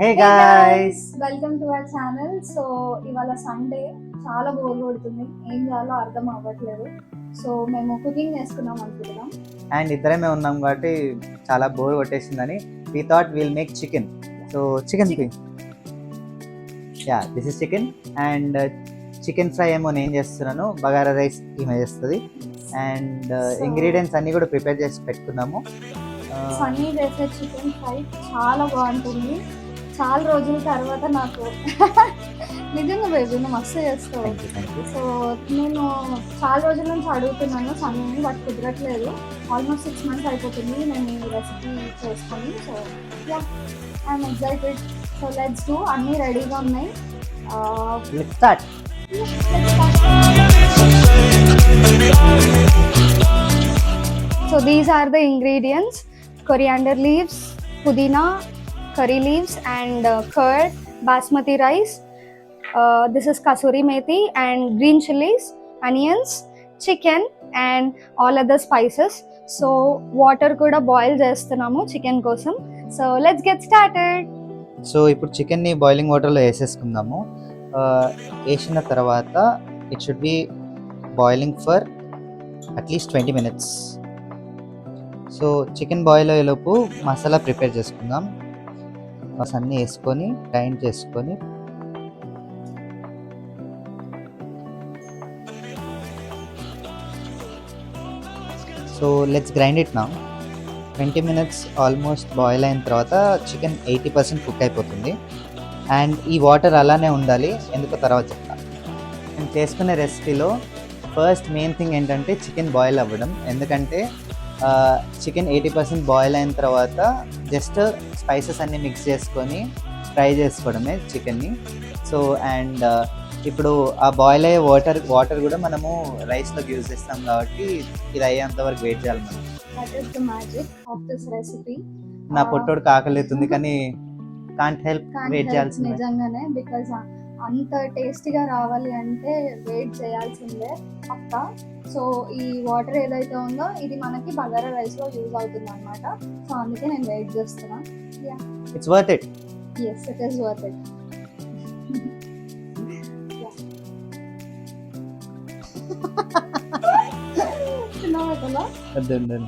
Hey hey guys guys, welcome to our channel. So ఇవాళ Sunday, చాలా bore కొడుతుంది, ఏం చేయాలో అర్థం అవ్వట్లేదు. సో మేము కుకింగ్ చేసుకున్నాం అనుకుంటున్నాం. అండ్ ఇద్దరమే ఉన్నాం కాబట్టి చాలా బోర్ కొట్టేసిందని we thought will make chicken. So chicken this is chicken and chicken fry ఏమో నేను చేస్తున్నాను, బగారా రైస్ ఈమె చేస్తుంది. అండ్ ఇంగ్రీడియంట్స్ అన్నీ కూడా ప్రిపేర్ చేసి పెట్టుకున్నాము. సన్నీ చేసే చికెన్ ఫ్రై చాలా బాగుంటుంది. చాలా రోజుల తర్వాత నాకు నిజంగా బేబీ నువ్వు మస్తు చేస్తావు. Thank you. సో నేను చాలా రోజుల నుంచి అడుగుతున్నాను సన్నీని, బట్ కుదరట్లేదు. ఆల్మోస్ట్ 6 months అయిపోతుంది నేను ఈ రెసిపీ చేసుకొని. So I'm excited. So let's do. అన్నీ రెడీగా ఉన్నాయి. Let's start. So these are the ingredients: coriander leaves, pudina, curry leaves, and curd, basmati rice. This is kasuri methi and green chilies, onions, chicken, and all other spices. So water kuda boil చేస్తున్నాము chicken కోసం. So let's get started. So ఇప్పుడు చికెన్ని boiling వాటర్లో వేసేసుకుందాము. వేసిన తర్వాత it should be boiling for at least 20 minutes. So chicken boil అయ్యేలోపు masala prepare చేసుకుందాం. అన్నీ వేసుకొని గ్రైండ్ చేసుకొని so let's grind it now. 20 minutes almost boil అయిన తర్వాత చికెన్ 80% కుక్ అయిపోతుంది. అండ్ ఈ వాటర్ అలానే ఉండాలి, ఎందుకో తర్వాత చెప్తాను. నేను చేసుకునే రెసిపీలో ఫస్ట్ మెయిన్ థింగ్ ఏంటంటే చికెన్ బాయిల్ అవ్వడం. ఎందుకంటే చికెన్ 80% బాయిల్ అయిన తర్వాత జస్ట్ స్పైసెస్ అన్నీ మిక్స్ చేసుకొని ఫ్రై చేసుకోవడమే చికెన్ని. సో అండ్ ఇప్పుడు ఆ బాయిల్ అయ్యే వాటర్ కూడా మనము రైస్లోకి యూజ్ చేస్తాం కాబట్టి ఇది అయ్యేంత వరకు వెయిట్ చేయాలి మనం. That is the magic of this recipe. నా పొట్టోడు ఆకలితుంది కానీ కాంట్ హెల్ప్, వెయిట్ చేయాల్సిందే. నిజంగానే, బికాజ్ అంత టేస్టీగా రావాలి అంటే వెయిట్ చేయాల్సిందే పక్క. సో ఈ వాటర్ ఏదైతే ఉందో ఇది మనకి బగారా రైస్ లో యూజ్ అవుతుంది అనమాట. సో అందుకే నేను వెయిట్ చేస్తున్నా. It's worth it. Yes, it is worth it. తిన్నావా కదా? వద్దు.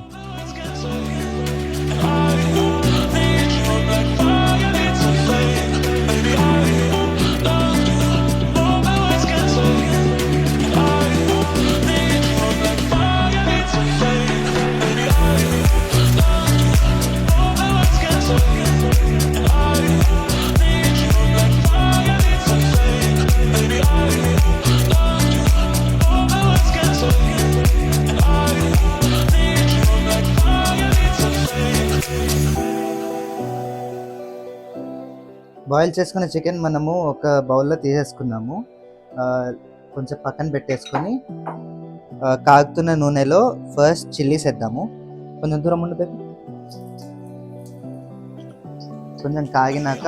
బాయిల్ చేసుకున్న చికెన్ మనము ఒక బౌల్లో తీసేసుకున్నాము. కొంచెం పక్కన పెట్టేసుకొని కాగుతున్న నూనెలో ఫస్ట్ చిల్లీస్ వేద్దాము. కొంచెం దూరం ఉండదు. కొంచెం కాగినాక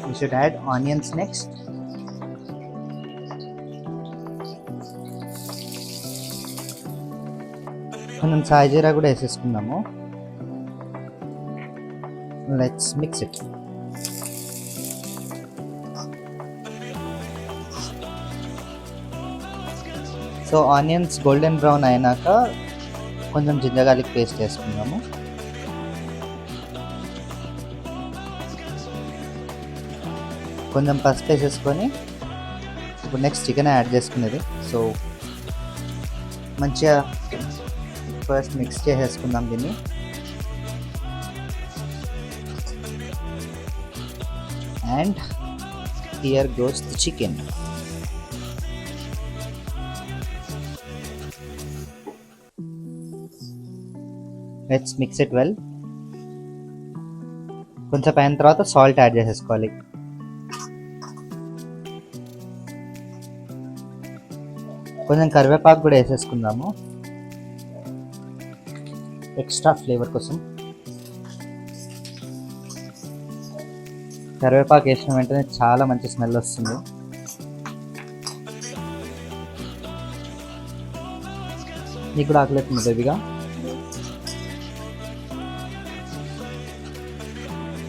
we should add onions next. కొంచెం సాయిజీరా కూడా వేసేసుకుందాము. Let's mix it. So onions golden brown అయినాక కొంచెం జింజర్ గార్లిక్ పేస్ట్ వేసుకుందాము. కొంచెం పసుపు వేసేసుకొని ఇప్పుడు నెక్స్ట్ చికెన్ యాడ్ చేసుకునేది. సో మంచిగా ఫస్ట్ మిక్స్ చేసేసుకుందాం దీన్ని. And here goes the chicken. Let's mix it well. కొంచెం అయిన తర్వాత సాల్ట్ యాడ్ చేసేసుకోవాలి. కొంచెం కరివేపాకు కూడా వేసేసుకుందాము ఎక్స్ట్రా ఫ్లేవర్ కోసం. కరివేపాకు వేసిన వెంటనే చాలా మంచి స్మెల్ వస్తుంది. నీకు కూడా ఆకలిస్తుంది బేబీగా?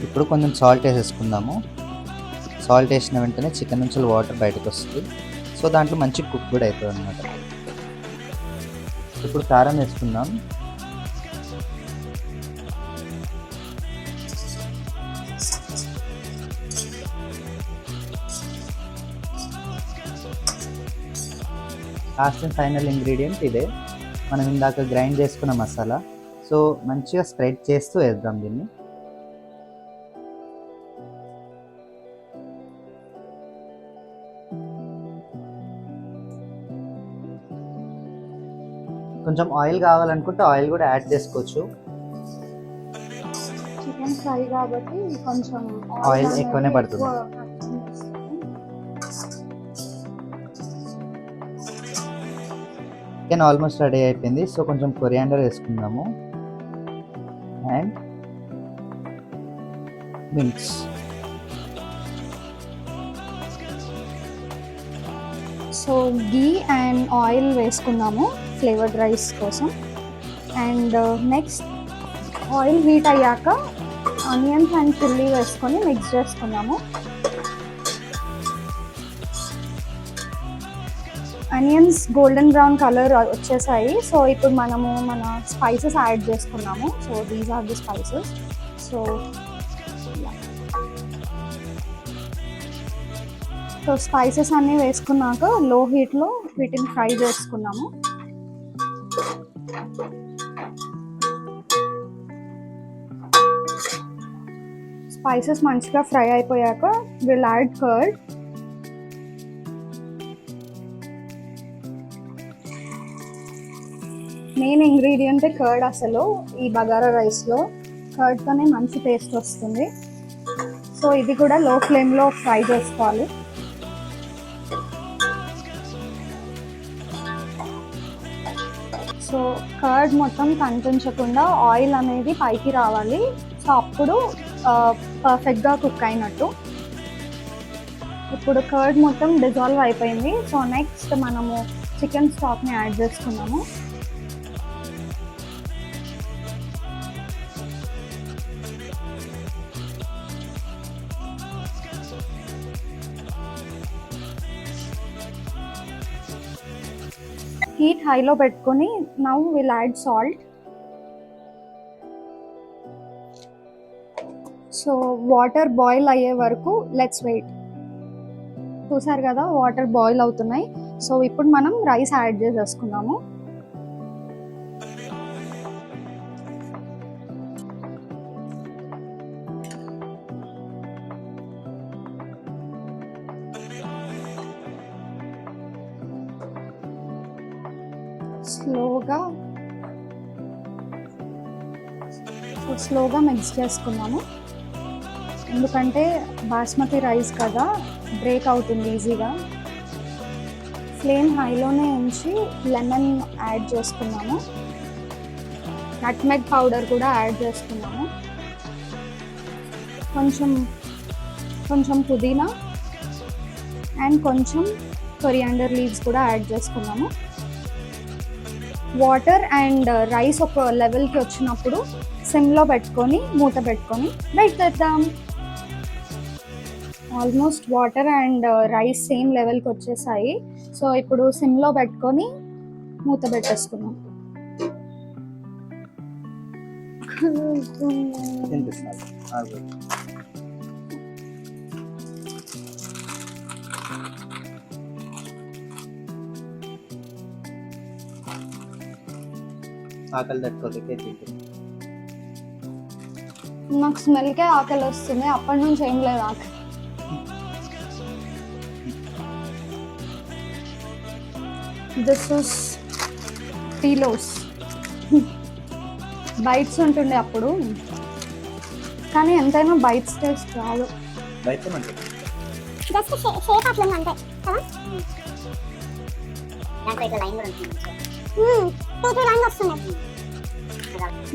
ఇప్పుడు కొంచెం సాల్ట్ వేసేసుకుందాము. సాల్ట్ వేసిన వెంటనే చికెన్ నుంచి వాటర్ బయటకు వస్తుంది. సో దాంట్లో మంచి కుక్ కూడా అవుతుంది అనమాట. ఇప్పుడు కారం వేసుకుందాం. లాస్ట్ అండ్ ఫైనల్ ఇంగ్రీడియంట్ ఇదే, మనం ఇందాక గ్రైండ్ చేసుకున్న మసాలా. సో మంచిగా స్ప్రెడ్ చేస్తూ వేద్దాం దీన్ని. కొంచెం ఆయిల్ కావాలనుకుంటే ఆయిల్ కూడా యాడ్ చేసుకోవచ్చు. చికెన్ ఫ్రై కాబట్టి కొంచెం ఆయిల్ ఎక్కువనే పడుతుంది. చికెన్ ఆల్మోస్ట్ రెడీ అయిపోయింది. సో కొంచెం కొరియాండర్ వేసుకుందాము and mints. So ghee and oil వేసుకుందాము ఫ్లేవర్డ్ రైస్ కోసం. అండ్ నెక్స్ట్ ఆయిల్ హీట్ అయ్యాక ఆనియన్స్ అండ్ చిల్లీ వేసుకొని మిక్స్ చేసుకుందాము. ఆనియన్స్ గోల్డెన్ బ్రౌన్ కలర్ వచ్చేసాయి. సో ఇప్పుడు మనము మన స్పైసెస్ యాడ్ చేసుకున్నాము. So these are the spices. So spices అన్నీ వేసుకున్నాక లో హీట్లో వీటిని ఫ్రై చేసుకున్నాము. స్పైసెస్ మంచిగా ఫ్రై అయిపోయాక will add curd. Main ingredient curd. అసలు ఈ బగారా రైస్లో కర్డ్తోనే మంచి టేస్ట్ వస్తుంది. సో ఇది కూడా లో ఫ్లేమ్లో ఫ్రై చేసుకోవాలి. సో కర్డ్ మొత్తం కనిపించకుండా ఆయిల్ అనేది పైకి రావాలి. సో అప్పుడు పర్ఫెక్ట్గా కుక్ అయినట్టు. ఇప్పుడు కర్డ్ మొత్తం డిజాల్వ్ అయిపోయింది. సో నెక్స్ట్ మనము చికెన్ స్టాక్ని యాడ్ చేసుకున్నాము. హీట్ హైలో పెట్టుకొని now will add salt. So water boil అయ్యే వరకు లెట్స్ వెయిట్. చూసారు కదా వాటర్ బాయిల్ అవుతున్నాయి. సో ఇప్పుడు మనం రైస్ యాడ్ చేసేసుకున్నాము. స్లోగా మిక్స్ చేసుకున్నాము. ఎందుకంటే బాస్మతి రైస్ కదా, బ్రేక్ అవుతుంది ఈజీగా. ఫ్లేమ్ హైలోనే ఉంచి లెమన్ యాడ్ చేసుకున్నాము. నట్మెగ్ పౌడర్ కూడా యాడ్ చేసుకున్నాము. కొంచెం పుదీనా అండ్ కొంచెం కొరియాండర్ లీవ్స్ కూడా యాడ్ చేసుకున్నాము. వాటర్ అండ్ రైస్ ఒక లెవెల్కి వచ్చినప్పుడు సిమ్లో పెట్టుకొని మూత పెట్టుకొని వెయిట్ చేద్దాం. Almost water and rice same లెవెల్కి వచ్చేసాయి. సో ఇప్పుడు సిమ్లో పెట్టుకొని మూత పెట్టేసుకున్నాం. ఆకలి తట్టుకోలేకే తింటుంది. నాకు స్మెల్కే ఆకలి వస్తుంది. అప్పటి నుంచి ఏం లేదు ఆకలి. This is టీలోస్. బైట్స్ ఉంటుండే అప్పుడు, కానీ ఎంతైనా బైట్స్ టేస్ట్ రాదు. బయట అంటే జస్ట్ షేప్ అట్లా ఉంది అంతే కదా. దాంట్లో ఇట్లా లైన్ కూడా ఉంటుంది. టూ లైన్ వస్తున్నాయి.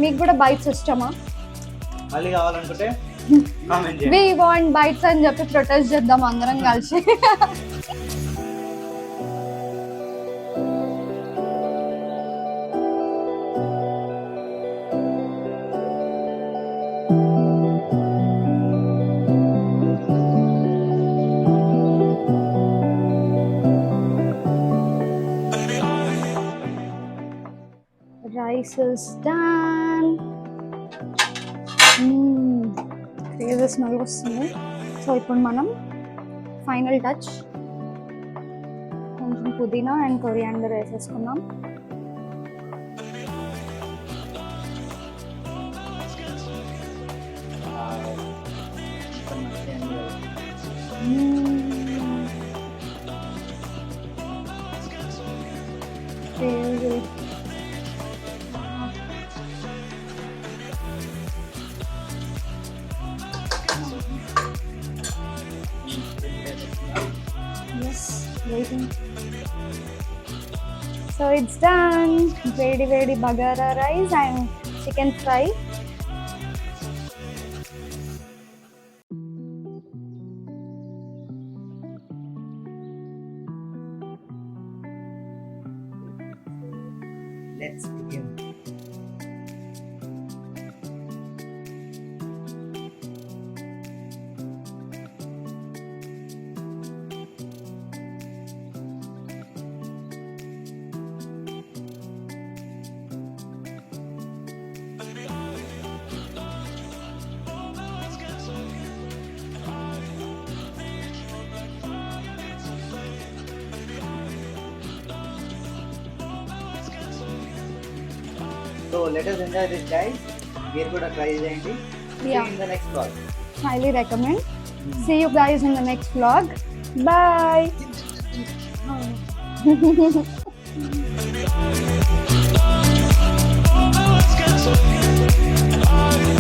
మీకు కూడా బైట్స్ ఇష్టమా? మళ్ళీ కావాలనుకుంటే కామెంట్ వి వాంట్ బైట్స్ అని చెప్పి ప్రొటెస్ట్ చేద్దాం అందరం కలిసి. Rice is done. Crazy smell వస్తుంది. సో ఇప్పుడు మనం ఫైనల్ టచ్ కొంచెం పుదీనా అండ్ కొరియాండర్ వేసేసుకున్నాం. Crazy. Yes, waiting. So it's done. Very bagara rice and chicken fry. Let's begin. So let us enjoy this, guys. Here kuda try cheyandi. See you Yeah. in the next vlog. Highly recommend. See you guys in the next vlog. Bye.